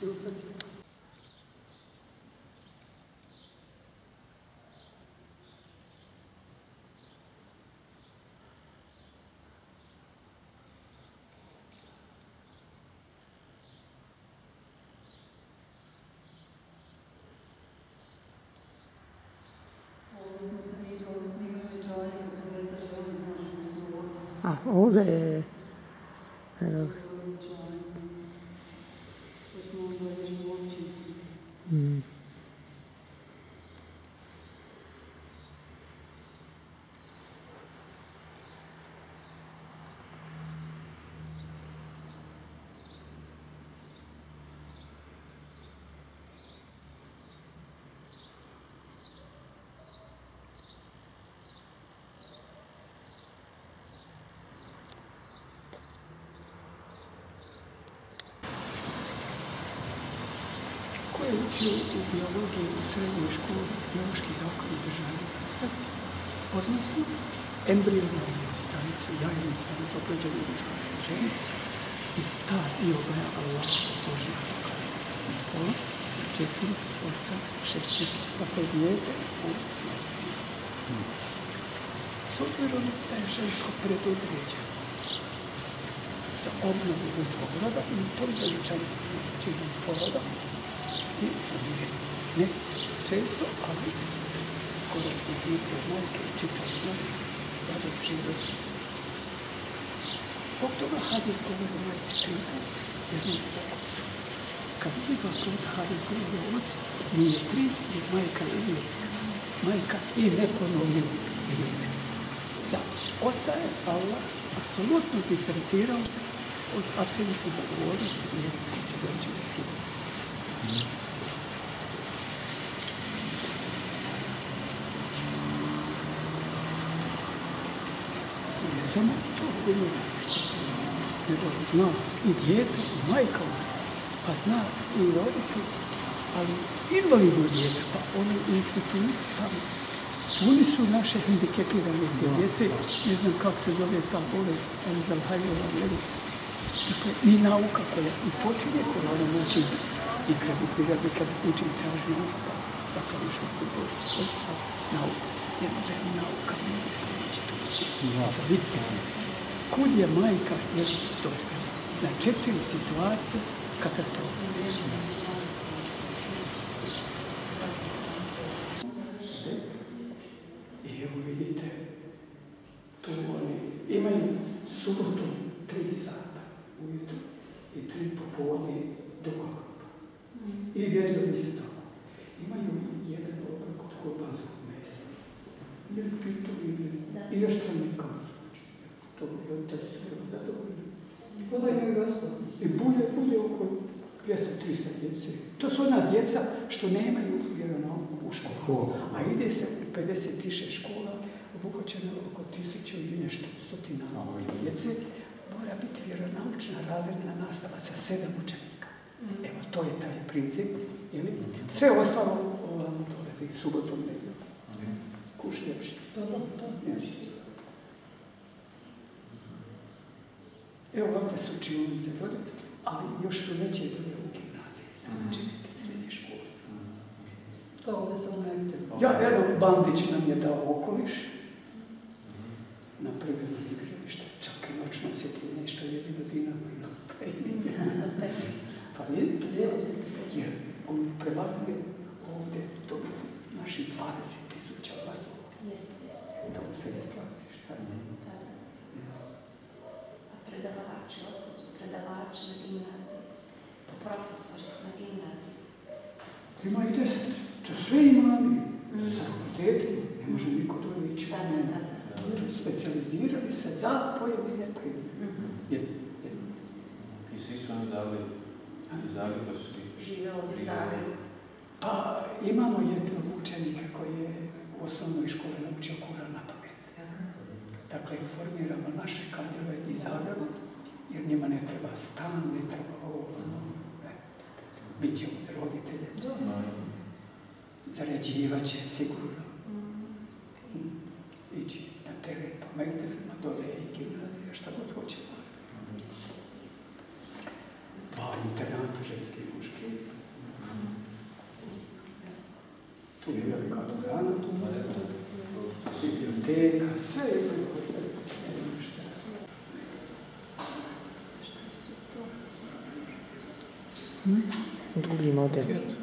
se uprati. A ovdje je... Evo. Ko je učio u biologiji u srednjoj školi biološki zakon i državni nastav, odnosno embrionalnu stanicu, jajnu stanicu, opleđenu muškarca i žene, i ta dioba Allah Božja i pola, 4, 8, 16, dakle dijete u s obzirom da je žensko predodređeno za obnovu ljudskog roda i u tom veličanstvu činom poroda i ne često, ali skoro smo zvijete od majke i čitali mnogi da dok žive. Zbog toga hadis govori o majci tripu, jednom o ocu. Kad dva puta hadis govori o ocu, nije tri, jer majka nije. Majka i neponovljivo zvijete. Za oca je Allah apsolutno distancirao se od apsolutne odgovornosti i jednog koji će doći na silu. Ne samo to govori, nego zna i dijete, i majka, pa zna i roditelj, ali invalidno dijete, pa oni institut tamo. Oni su naše hendikepirane te djece, ne znam kako se zove ta bolest, Alzheimerova, dakle, ni nauka koja i počinje koja ona uči i kad izbjegati, kad učim traži nauka, pa kao išao kod bolest, nauka, ne može nauka, ne može pomoći to. Vidite, kud je majka je dospjela. Na 4 situacije katastrofa. Vidite, tu oni imaju subotu 3 sata ujutru i 3 popodne do Golgopa. I vjerili se to. Imaju jedan obrok od kurbanskog mesa. Ili pitu, i još tranika. To roditelji su bilo zadovoljni. Onda imaju ostalo. I bude oko 200-300 djece. To su ona djeca što nemaju vjeronauku u školu. A ide se 56 škola, obuhvaćeno oko 1000 i nešto stotina djece. Mora biti vjeronaučna razredna nastava sa 7 učenika. Evo, to je taj princip. Sve ostalo ovamo dolazi subotom nedjeljom. Kuš ljepši. Evo ovakve su učionice vode, ali još su veće bile u gimnaziji, znači neke srednje škole. To ovdje sam nekde. Evo, Bandić nam je dao okoliš, napravio nam igralište, čak i noćno osjetljenje, što je jedino Dinamo ima pejmine. Pa vidite, jer on prebavljuje ovdje dobiti naših 20.000 glasova. To mu se isplati, šta je? Predavači, otkud su predavači na gimnaziji, profesori na gimnaziji. Ima i 10, to sve imali, sa fakultetima, ne može niko to ići. Specijalizirali se za pojedine predmete. Jesno. I svi su oni dali iz Zagreba su svi? Žive ovdje u Zagrebu. Pa imamo jednog učenika koji je u osnovnoj školi naučio Kuran na pamet. Dakle, formiramo naše kadrove iz Zagreba, jer njima ne treba stan, ne treba ovo, bit će uz roditelje. Zarađivat će sigurno. Ići na teren po mektefima, dole i gimnazija, šta god hoće. 2 internata ženski i muški. Tu je velika dvorana, biblioteka, sve je Drugi model.